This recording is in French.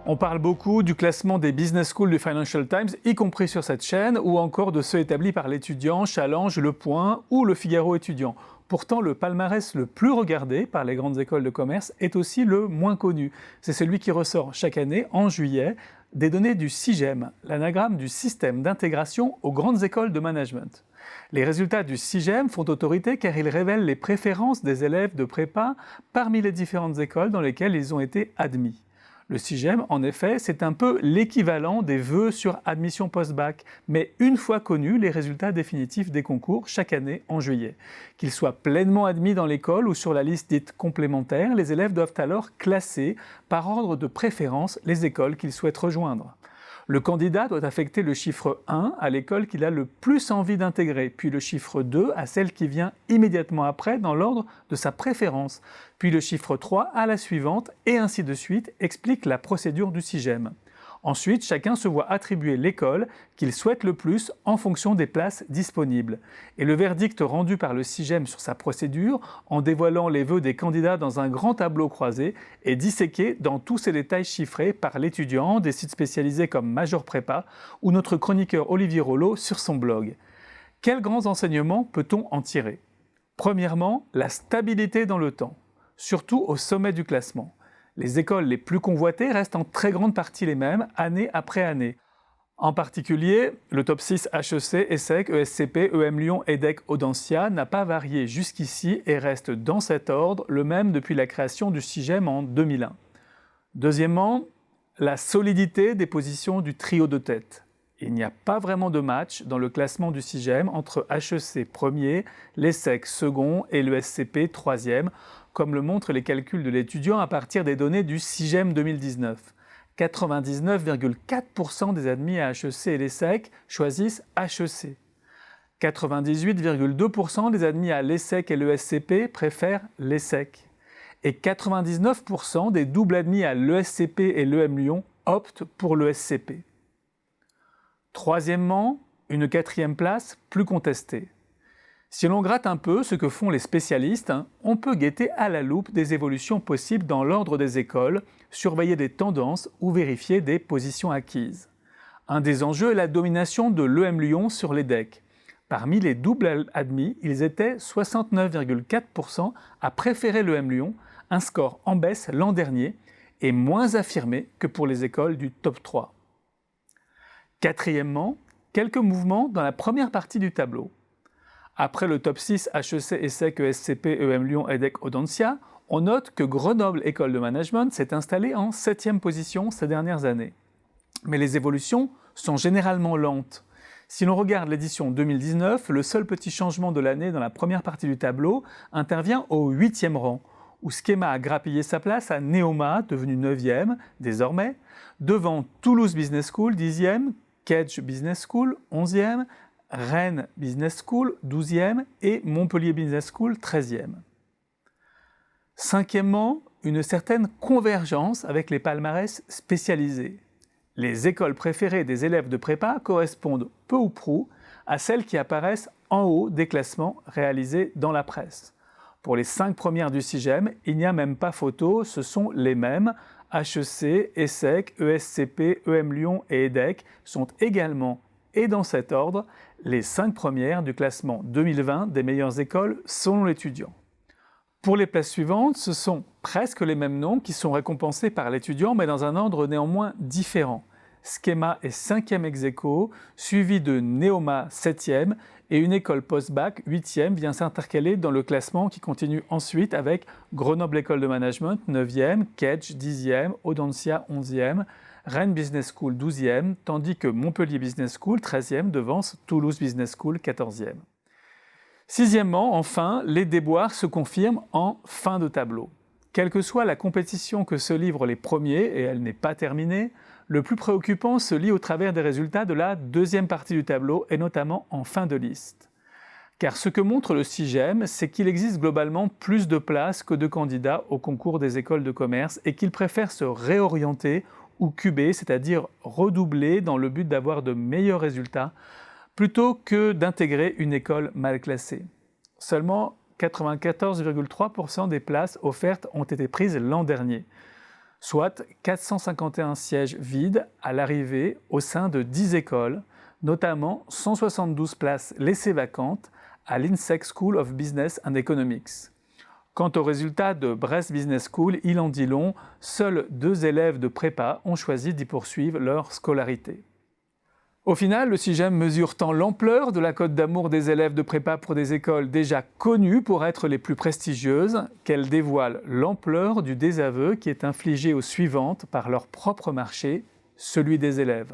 On parle beaucoup du classement des business schools du Financial Times, y compris sur cette chaîne, ou encore de ceux établis par l'étudiant, Challenge, Le Point ou Le Figaro étudiant. Pourtant, le palmarès le plus regardé par les grandes écoles de commerce est aussi le moins connu. C'est celui qui ressort chaque année, en juillet, des données du SIGEM, l'anagramme du système d'intégration aux grandes écoles de management. Les résultats du SIGEM font autorité car ils révèlent les préférences des élèves de prépa parmi les différentes écoles dans lesquelles ils ont été admis. Le SIGEM, en effet, c'est un peu l'équivalent des vœux sur admission post-bac, mais une fois connus les résultats définitifs des concours chaque année en juillet. Qu'ils soient pleinement admis dans l'école ou sur la liste dite complémentaire, les élèves doivent alors classer par ordre de préférence les écoles qu'ils souhaitent rejoindre. Le candidat doit affecter le chiffre 1 à l'école qu'il a le plus envie d'intégrer, puis le chiffre 2 à celle qui vient immédiatement après dans l'ordre de sa préférence, puis le chiffre 3 à la suivante, et ainsi de suite, explique la procédure du SIGEM. Ensuite, chacun se voit attribuer l'école qu'il souhaite le plus en fonction des places disponibles. Et le verdict rendu par le SIGEM sur sa procédure, en dévoilant les vœux des candidats dans un grand tableau croisé, est disséqué dans tous ses détails chiffrés par l'étudiant, des sites spécialisés comme Major Prépa ou notre chroniqueur Olivier Rollo sur son blog. Quels grands enseignements peut-on en tirer ? Premièrement, la stabilité dans le temps, surtout au sommet du classement. Les écoles les plus convoitées restent en très grande partie les mêmes, année après année. En particulier, le top 6 HEC, ESSEC, ESCP, EM Lyon, EDEC, Audencia n'a pas varié jusqu'ici et reste dans cet ordre, le même depuis la création du SIGEM en 2001. Deuxièmement, la solidité des positions du trio de tête. Il n'y a pas vraiment de match dans le classement du SIGEM entre HEC premier, l'ESSEC second et le SCP troisième, comme le montrent les calculs de l'étudiant à partir des données du SIGEM 2019. 99,4% des admis à HEC et l'ESSEC choisissent HEC. 98,2% des admis à l'ESSEC et l'ESCP préfèrent l'ESSEC. Et 99% des doubles admis à l'ESCP et l'EM Lyon optent pour l'ESCP. Troisièmement, une quatrième place plus contestée. Si l'on gratte un peu ce que font les spécialistes, on peut guetter à la loupe des évolutions possibles dans l'ordre des écoles, surveiller des tendances ou vérifier des positions acquises. Un des enjeux est la domination de l'EM Lyon sur l'EDEC. Parmi les doubles admis, ils étaient 69,4% à préférer l'EM Lyon, un score en baisse l'an dernier et moins affirmé que pour les écoles du top 3. Quatrièmement, quelques mouvements dans la première partie du tableau. Après le top 6 HEC, ESSEC, ESCP, EM Lyon, EDEC, Audencia, on note que Grenoble École de Management s'est installée en 7e position ces dernières années. Mais les évolutions sont généralement lentes. Si l'on regarde l'édition 2019, le seul petit changement de l'année dans la première partie du tableau intervient au 8e rang, où Schema a grappillé sa place à Neoma, devenu 9e désormais, devant Toulouse Business School 10e, Kedge Business School 11e, Rennes Business School, 12e, et Montpellier Business School, 13e. Cinquièmement, une certaine convergence avec les palmarès spécialisés. Les écoles préférées des élèves de prépa correspondent peu ou prou à celles qui apparaissent en haut des classements réalisés dans la presse. Pour les 5 premières du SIGEM, il n'y a même pas photo, ce sont les mêmes. HEC, ESSEC, ESCP, EM Lyon et EDEC sont également, et dans cet ordre, les 5 premières du classement 2020 des meilleures écoles selon l'étudiant. Pour les places suivantes, ce sont presque les mêmes noms qui sont récompensés par l'étudiant, mais dans un ordre néanmoins différent. Schema est 5e ex aequo, suivi de Neoma 7e, et une école post-bac 8e vient s'intercaler dans le classement qui continue ensuite avec Grenoble École de Management 9e, Kedge 10e, Audencia 11e, Rennes Business School 12e, tandis que Montpellier Business School 13e devance Toulouse Business School 14e. Sixièmement, enfin, les déboires se confirment en fin de tableau. Quelle que soit la compétition que se livrent les premiers, et elle n'est pas terminée, le plus préoccupant se lit au travers des résultats de la deuxième partie du tableau et notamment en fin de liste. Car ce que montre le SIGEM, c'est qu'il existe globalement plus de places que de candidats au concours des écoles de commerce et qu'ils préfèrent se réorienter ou cuber, c'est-à-dire redoubler dans le but d'avoir de meilleurs résultats, plutôt que d'intégrer une école mal classée. Seulement 94,3% des places offertes ont été prises l'an dernier. soit 451 sièges vides à l'arrivée au sein de 10 écoles, notamment 172 places laissées vacantes à l'INSEC School of Business and Economics. Quant aux résultats de Brest Business School, il en dit long, seuls 2 élèves de prépa ont choisi d'y poursuivre leur scolarité. Au final, le CIGEM mesure tant l'ampleur de la cote d'amour des élèves de prépa pour des écoles déjà connues pour être les plus prestigieuses, qu'elle dévoile l'ampleur du désaveu qui est infligé aux suivantes par leur propre marché, celui des élèves.